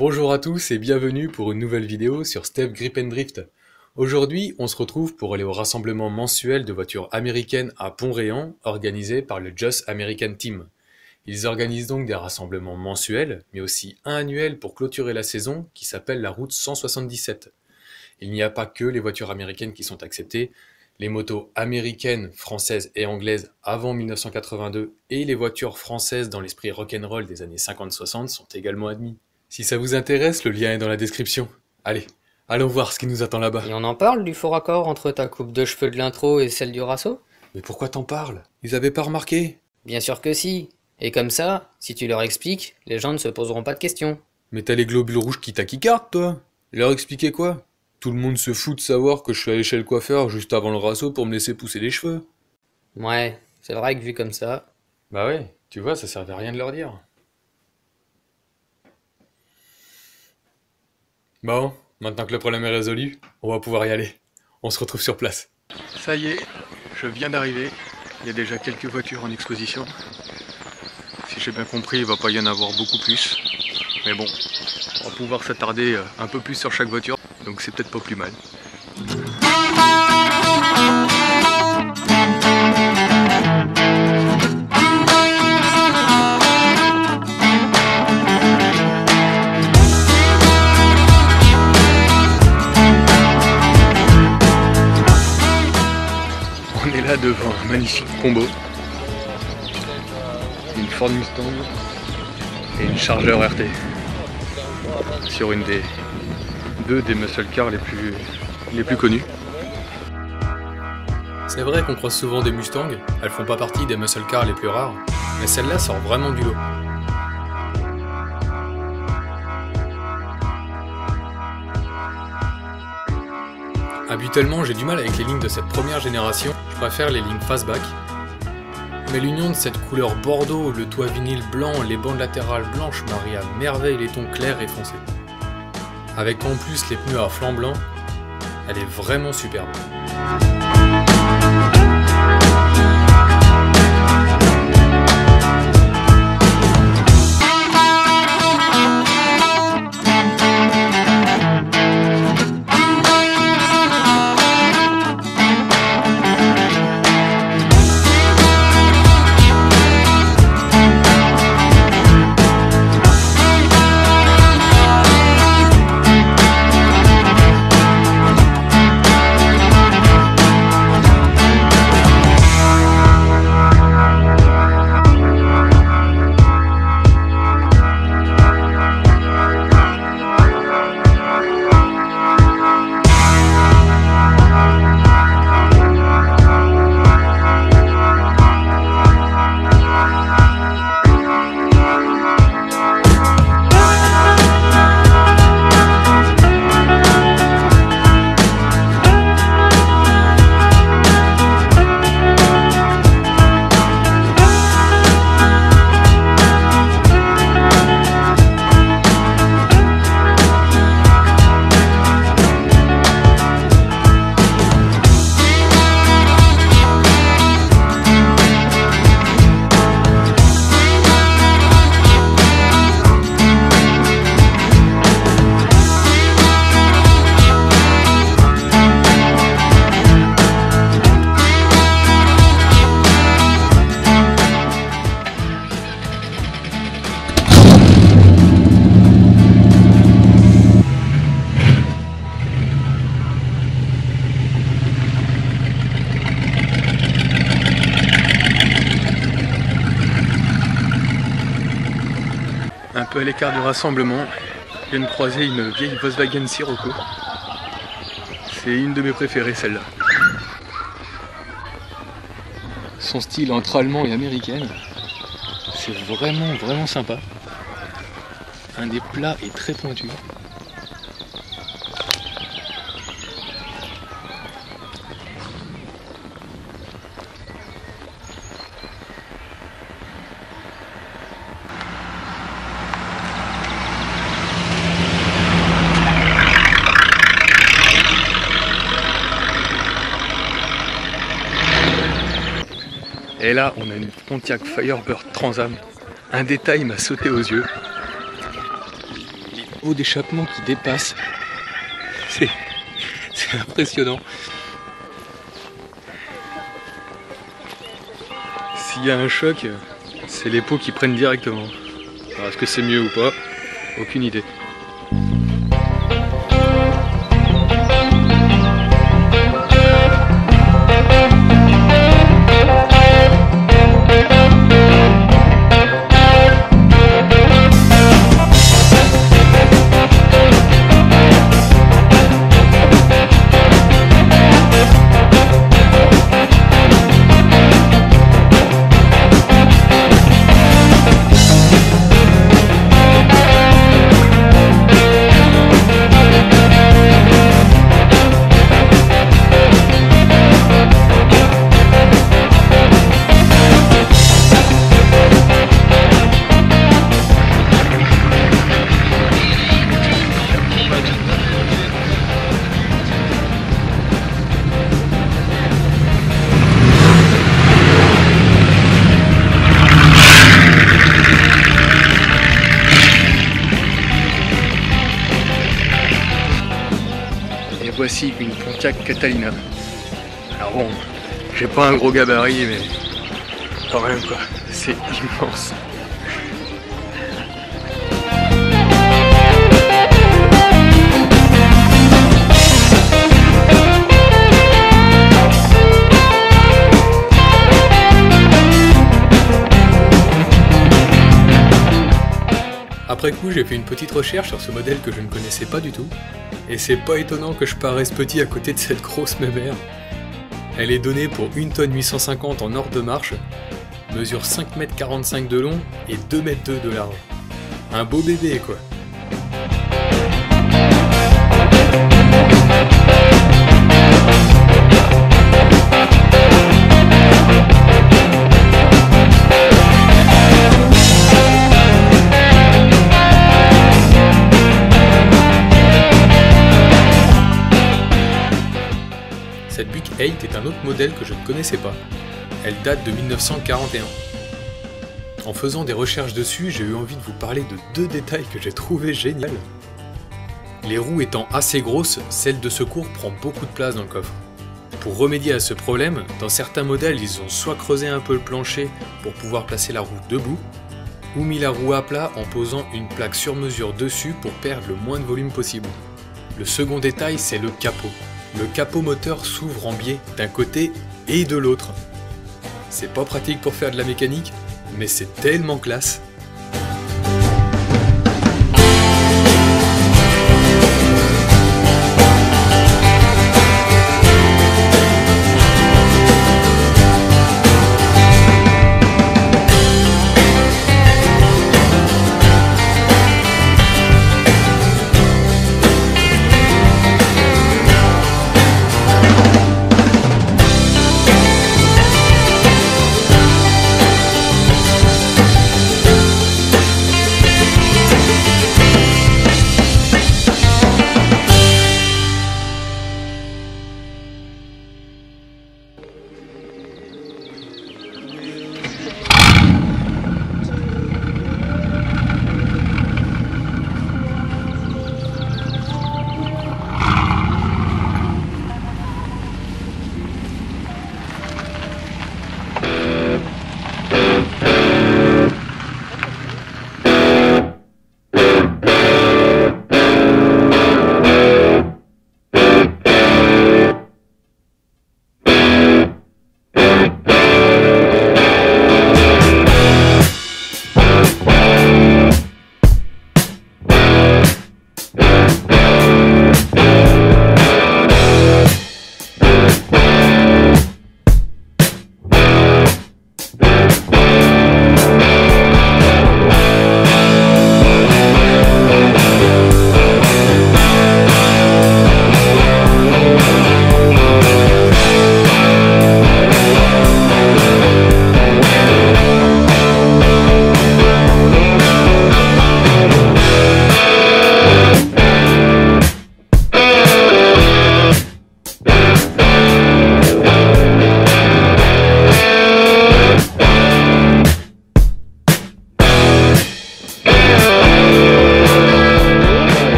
Bonjour à tous et bienvenue pour une nouvelle vidéo sur Steph Grip and Drift. Aujourd'hui, on se retrouve pour aller au rassemblement mensuel de voitures américaines à Pont-Réan, organisé par le Just American Team. Ils organisent donc des rassemblements mensuels, mais aussi un annuel pour clôturer la saison, qui s'appelle la route 177. Il n'y a pas que les voitures américaines qui sont acceptées, les motos américaines, françaises et anglaises avant 1982 et les voitures françaises dans l'esprit rock'n'roll des années 50-60 sont également admis. Si ça vous intéresse, le lien est dans la description. Allez, allons voir ce qui nous attend là-bas. Et on en parle du faux raccord entre ta coupe de cheveux de l'intro et celle du rasso? Mais pourquoi t'en parles? Ils avaient pas remarqué? Bien sûr que si. Et comme ça, si tu leur expliques, les gens ne se poseront pas de questions. Mais t'as les globules rouges qui taquicardent, toi? Leur expliquer quoi? Tout le monde se fout de savoir que je suis allé chez le coiffeur juste avant le rasso pour me laisser pousser les cheveux. Ouais, c'est vrai que vu comme ça... Bah ouais, tu vois, ça servait à rien de leur dire. Bon, maintenant que le problème est résolu, on va pouvoir y aller. On se retrouve sur place. Ça y est, je viens d'arriver. Il y a déjà quelques voitures en exposition. Si j'ai bien compris, il va pas y en avoir beaucoup plus. Mais bon, on va pouvoir s'attarder un peu plus sur chaque voiture, donc c'est peut-être pas plus mal. On est là devant un magnifique combo. Une Ford Mustang et une Charger RT. Sur une des deux des muscle cars les plus connus. C'est vrai qu'on croise souvent des Mustangs, elles font pas partie des muscle cars les plus rares, mais celle-là sort vraiment du lot. Habituellement, j'ai du mal avec les lignes de cette première génération, je préfère les lignes fastback. Mais l'union de cette couleur bordeaux, le toit vinyle blanc, les bandes latérales blanches marie à merveille les tons clairs et foncés. Avec en plus les pneus à flanc blanc, elle est vraiment superbe. Un peu à l'écart du rassemblement, je viens de croiser une vieille Volkswagen Sirocco. C'est une de mes préférées, celle-là. Son style entre allemand et américaine, c'est vraiment sympa. Un des plats est très pointu. Et là, on a une Pontiac Firebird Trans Am. Un détail m'a sauté aux yeux. eau d'échappement qui dépasse. C'est impressionnant. S'il y a un choc, c'est les pots qui prennent directement. Alors, est-ce que c'est mieux ou pas? Aucune idée. Voici une Pontiac Catalina. Alors bon, j'ai pas un gros gabarit, mais quand même quoi, c'est immense. Après coup, j'ai fait une petite recherche sur ce modèle que je ne connaissais pas du tout, et c'est pas étonnant que je paraisse petit à côté de cette grosse mémère. Elle est donnée pour 1 tonne 850 en ordre de marche, mesure 5,45 m de long et 2,2 m de large. Un beau bébé quoi. Cette Buick 8 est un autre modèle que je ne connaissais pas. Elle date de 1941. En faisant des recherches dessus, j'ai eu envie de vous parler de 2 détails que j'ai trouvé géniaux. Les roues étant assez grosses, celle de secours prend beaucoup de place dans le coffre. Pour remédier à ce problème, dans certains modèles, ils ont soit creusé un peu le plancher pour pouvoir placer la roue debout, ou mis la roue à plat en posant une plaque sur mesure dessus pour perdre le moins de volume possible. Le second détail, c'est le capot. Le capot moteur s'ouvre en biais d'un côté et de l'autre. C'est pas pratique pour faire de la mécanique, mais c'est tellement classe.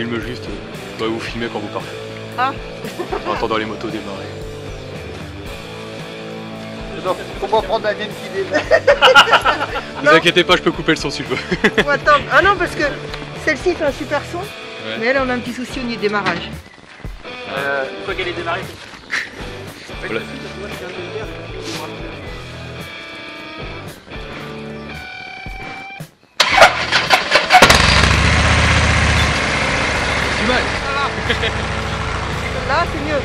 filme juste, vous filmez quand vous partez. Ah. En attendant les motos démarrer. Non, faut pas prendre la mienne qui démarre. Ne vous inquiétez pas, je peux couper le son si je veux. Faut attendre. Ah non, parce que celle-ci fait un super son, Ouais. mais elle, on a un petit souci au niveau du démarrage. Une fois qu'elle est démarrée, Voilà. Du mal. Là, c'est mieux.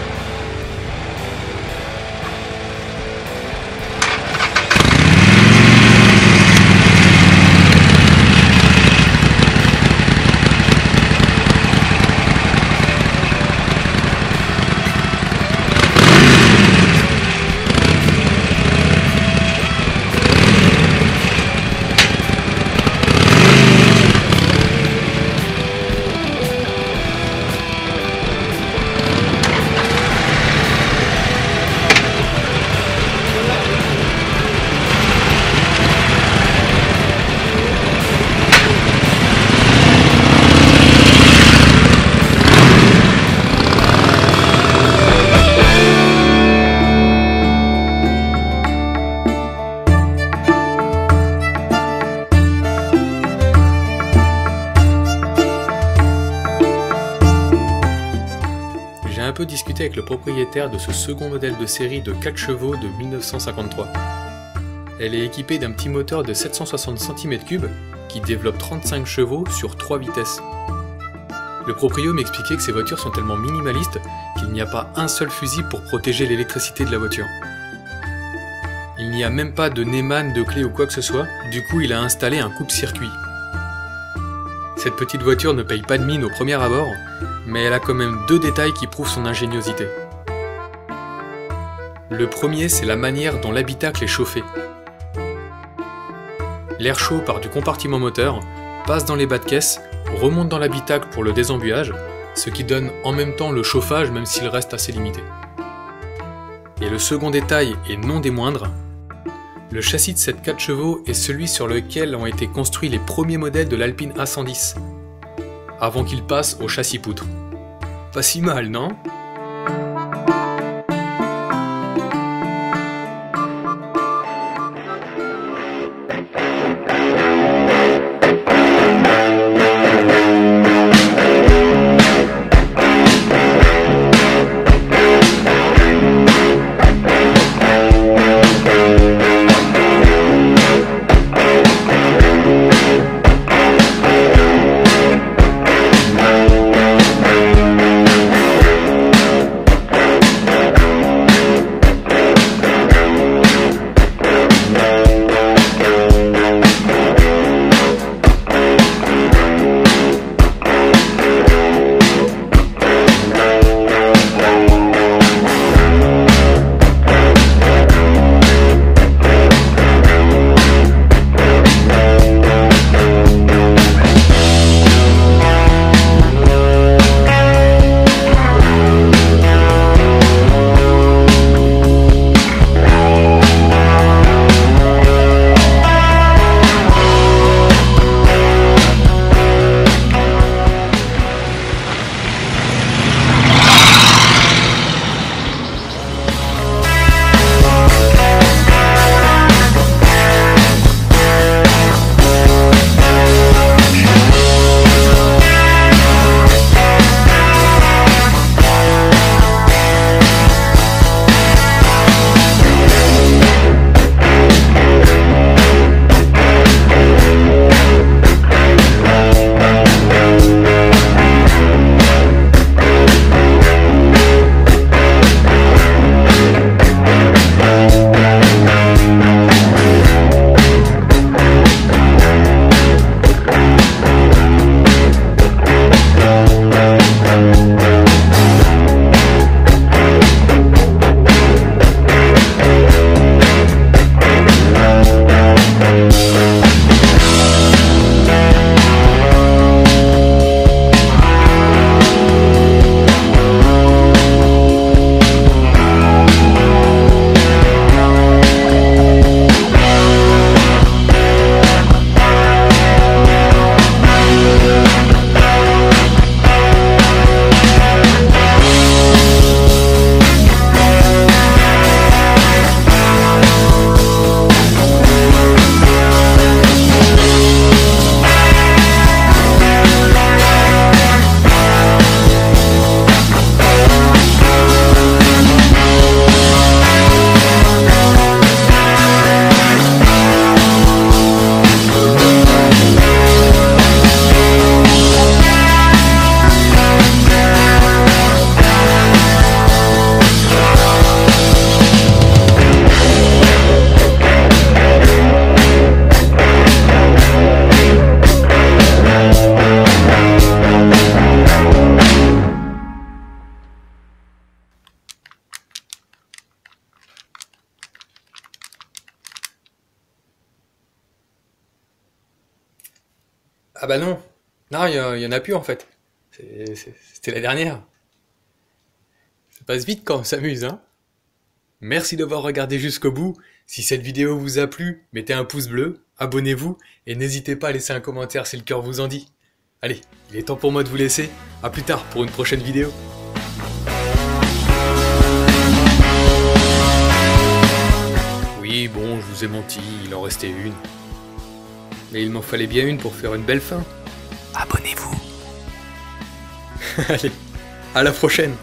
J'ai un peu discuté avec le propriétaire de ce second modèle de série de 4 chevaux de 1953. Elle est équipée d'un petit moteur de 760 cm3 qui développe 35 chevaux sur 3 vitesses. Le proprio m'expliquait que ces voitures sont tellement minimalistes qu'il n'y a pas un seul fusible pour protéger l'électricité de la voiture. Il n'y a même pas de Neumann, de clé ou quoi que ce soit, du coup il a installé un coupe-circuit. Cette petite voiture ne paye pas de mine au premier abord, mais elle a quand même deux détails qui prouvent son ingéniosité. Le premier, c'est la manière dont l'habitacle est chauffé. L'air chaud part du compartiment moteur, passe dans les bas de caisse, remonte dans l'habitacle pour le désembuage, ce qui donne en même temps le chauffage même s'il reste assez limité. Et le second détail, et non des moindres, le châssis de cette 4 chevaux est celui sur lequel ont été construits les premiers modèles de l'Alpine A110, avant qu'ils passent au châssis poutre. Pas si mal, non ? Ah bah non. Non, y en a plus en fait. C'était la dernière. Ça passe vite quand on s'amuse, hein. Merci d'avoir regardé jusqu'au bout. Si cette vidéo vous a plu, mettez un pouce bleu, abonnez-vous et n'hésitez pas à laisser un commentaire si le cœur vous en dit. Allez, il est temps pour moi de vous laisser. À plus tard pour une prochaine vidéo. Oui, bon, je vous ai menti, il en restait une. Mais il m'en fallait bien une pour faire une belle fin. Abonnez-vous. Allez, à la prochaine.